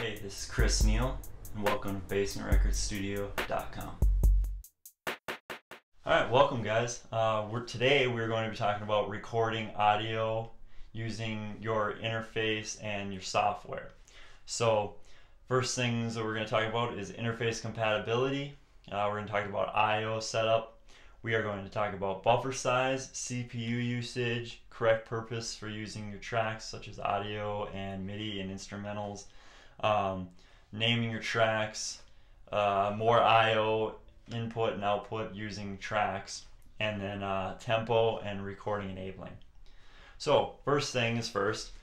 Hey, this is Chris Neal, and welcome to BasementRecordStudio.com. Alright, welcome guys. Today we're going to be talking about recording audio using your interface and your software. So, first things that we're going to talk about is interface compatibility. We're going to talk about I/O setup. We are going to talk about buffer size, CPU usage, correct purpose for using your tracks such as audio and MIDI and instrumentals, naming your tracks, more I/O input and output using tracks, and then tempo and recording enabling. So first things first,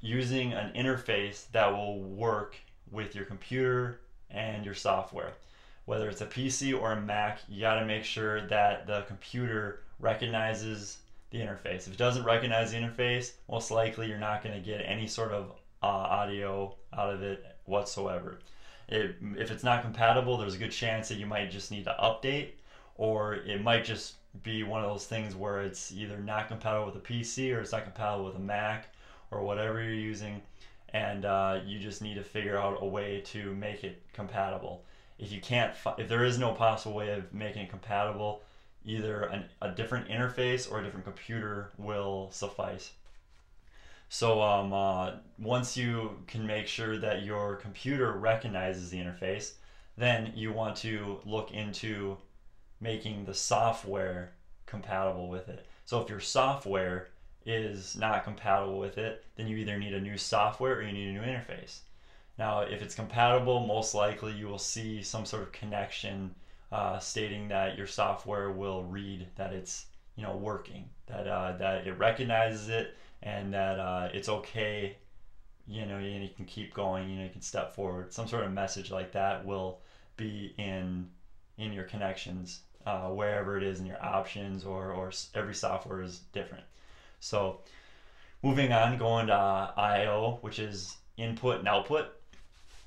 using an interface that will work with your computer and your software. Whether it's a PC or a Mac, you got to make sure that the computer recognizes the interface. If it doesn't recognize the interface, most likely you're not going to get any sort of audio out of it whatsoever. If it's not compatible, there's a good chance that you might just need to update, or it might just be one of those things where it's either not compatible with a PC or it's not compatible with a Mac or whatever you're using, and you just need to figure out a way to make it compatible. If there is no possible way of making it compatible, either a different interface or a different computer will suffice. So once you can make sure that your computer recognizes the interface, then you want to look into making the software compatible with it. So if your software is not compatible with it, then you either need a new software or you need a new interface. Now, if it's compatible, most likely you will see some sort of connection stating that your software will read that it's working, that it recognizes it, and that it's okay, and you can keep going, you can step forward. Some sort of message like that will be in your connections, wherever it is in your options, or every software is different. So moving on, going to I/O, which is input and output.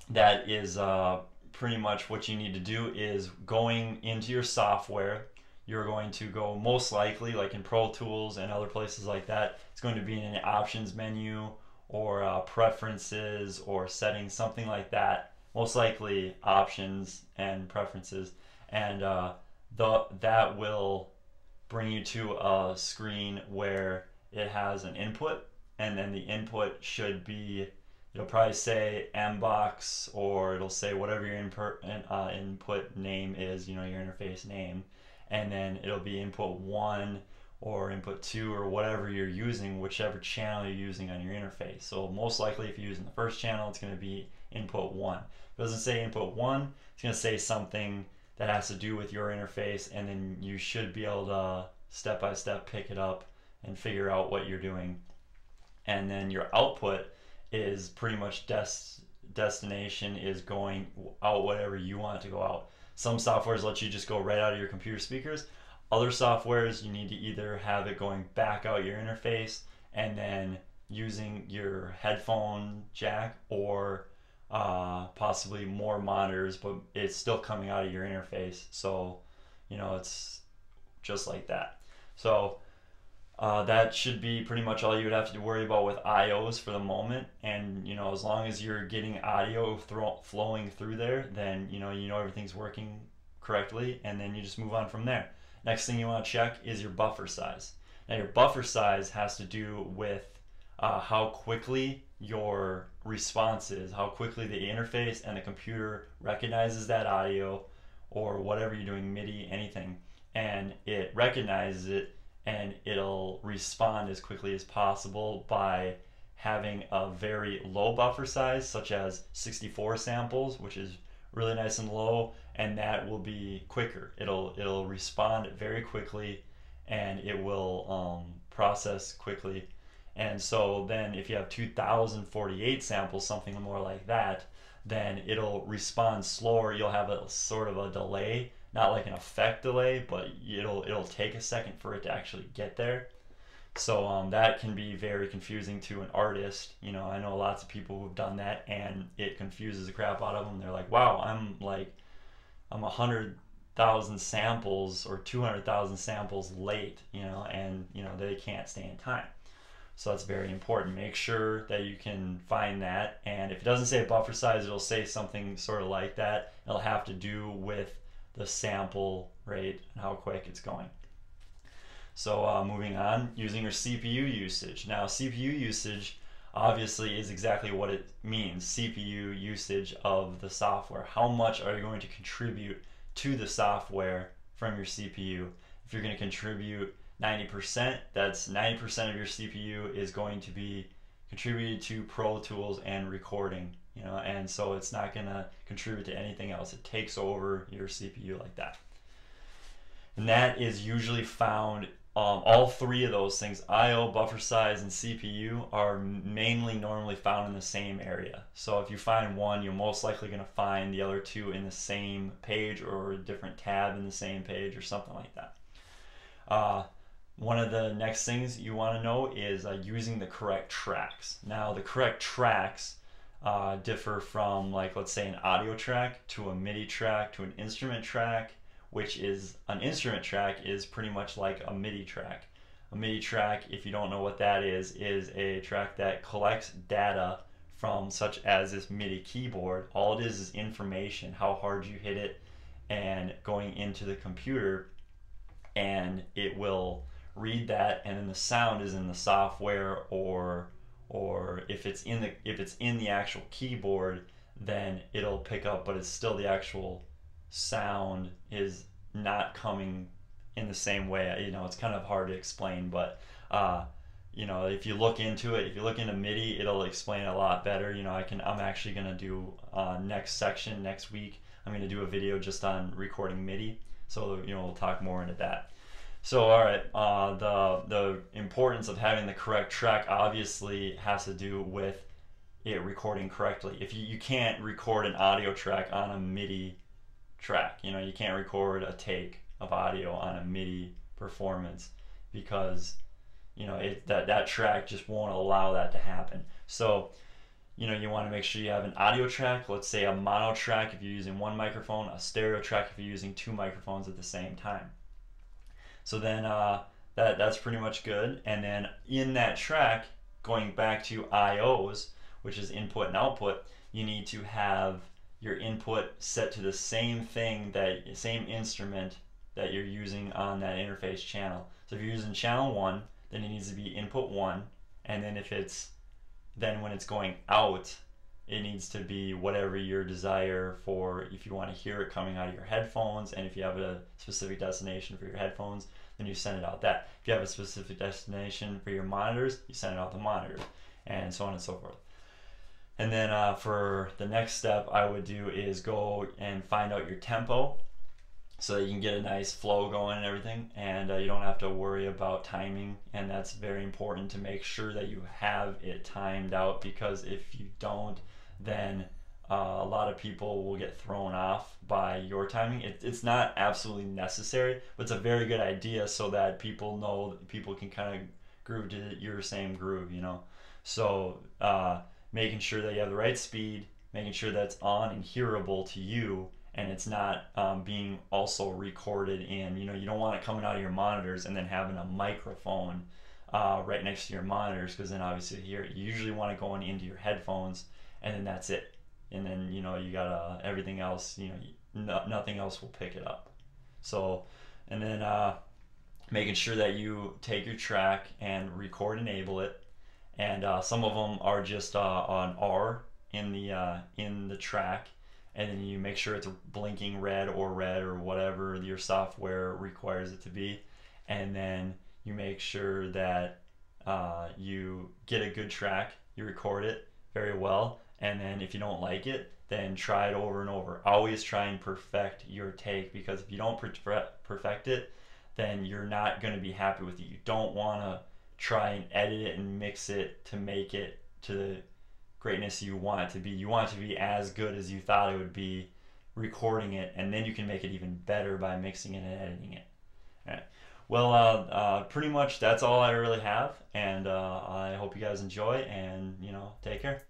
That is pretty much what you need to do is going into your software. You're going to go, most likely, like in Pro Tools and other places like that, it's going to be in an options menu or preferences or settings, something like that. Most likely options and preferences, and that will bring you to a screen where it has an input, and then the input should be, it'll probably say MBox, or it'll say whatever your input name is, your interface name, and then it'll be input 1 or input 2 or whatever you're using, whichever channel you're using on your interface. So most likely if you're using the first channel, it's going to be input 1. If it doesn't say input 1, it's going to say something that has to do with your interface, and then you should be able to step by step pick it up and figure out what you're doing. And then your output is pretty much destination is going out whatever you want it to go out. Some softwares let you just go right out of your computer speakers. Other softwares, you need to either have it going back out your interface and then using your headphone jack, or possibly more monitors, but it's still coming out of your interface. So, it's just like that. So that should be pretty much all you would have to worry about with I/Os for the moment. And as long as you're getting audio flowing through there, then you know everything's working correctly, and then you just move on from there. Next thing you want to check is your buffer size. Now your buffer size has to do with how quickly your response is, how quickly the interface and the computer recognizes that audio or whatever you're doing, MIDI, anything, and it recognizes it, and it'll respond as quickly as possible by having a very low buffer size, such as 64 samples, which is really nice and low, and that will be quicker. It'll respond very quickly, and it will process quickly. And so then if you have 2048 samples, something more like that, then it'll respond slower. You'll have a sort of a delay, not like an effect delay, but it'll take a second for it to actually get there. So that can be very confusing to an artist. I know lots of people who've done that, and it confuses the crap out of them. They're like, wow, I'm 100,000 samples or 200,000 samples late, and they can't stay in time. So that's very important. Make sure that you can find that. And if it doesn't say buffer size, it'll say something sort of like that. It'll have to do with the sample rate and how quick it's going. So moving on, using your CPU usage. Now CPU usage obviously is exactly what it means, CPU usage of the software. How much are you going to contribute to the software from your CPU? If you're going to contribute 90%, that's 90% of your CPU is going to be contributed to Pro Tools and recording, and so it's not going to contribute to anything else. It takes over your CPU like that. And that is usually found, all three of those things, I/O, buffer size, and CPU, are mainly normally found in the same area. So if you find one, you're most likely going to find the other two in the same page or a different tab in the same page or something like that. One of the next things you want to know is using the correct tracks. Now the correct tracks differ from, like, let's say an audio track to a MIDI track to an instrument track, which is, an instrument track is pretty much like a MIDI track. A MIDI track, if you don't know what that is a track that collects data from, such as this MIDI keyboard. All it is information, how hard you hit it, and going into the computer, and it will read that, and then the sound is in the software, or if it's in the actual keyboard, then it'll pick up, but it's still the actual sound is not coming in the same way. It's kind of hard to explain, but if you look into it, if you look into MIDI, it'll explain a lot better. I'm actually going to do next section next week, I'm going to do a video just on recording MIDI, so we'll talk more into that. So all right, the importance of having the correct track obviously has to do with it recording correctly. If you can't record an audio track on a MIDI track, you can't record a take of audio on a MIDI performance, because that track just won't allow that to happen. So you want to make sure you have an audio track, let's say a mono track if you're using one microphone, a stereo track if you're using two microphones at the same time. So then that's pretty much good. And then in that track, going back to IOs, which is input and output, you need to have your input set to the same instrument that you're using on that interface channel. So if you're using channel 1, then it needs to be input 1, and then when it's going out, it needs to be whatever your desire for, if you want to hear it coming out of your headphones, and if you have a specific destination for your headphones, then you send it out that. If you have a specific destination for your monitors, you send it out the monitors, and so on and so forth. And then for the next step I would do is go and find out your tempo, so that you can get a nice flow going and everything, and you don't have to worry about timing. And that's very important, to make sure that you have it timed out, because if you don't, then a lot of people will get thrown off by your timing. It's not absolutely necessary, but it's a very good idea, so that people know, that people can kind of groove to your same groove, So making sure that you have the right speed, making sure that's on and hearable to you, and it's not being also recorded in, you don't want it coming out of your monitors and then having a microphone right next to your monitors, because then obviously you usually want it going into your headphones, and then that's it. And then you got everything else, nothing else will pick it up. So, and then making sure that you take your track and record enable it, and some of them are just on R in the track, and then you make sure it's blinking red or whatever your software requires it to be, and then you make sure that you get a good track, you record it very well, and then if you don't like it, then try it over and over. Always try and perfect your take, because if you don't perfect it, then you're not going to be happy with it. You don't want to try and edit it and mix it to make it to the greatness you want it to be. You want it to be as good as you thought it would be recording it, and then you can make it even better by mixing it and editing it. All right. Well, pretty much that's all I really have, and I hope you guys enjoy, and take care.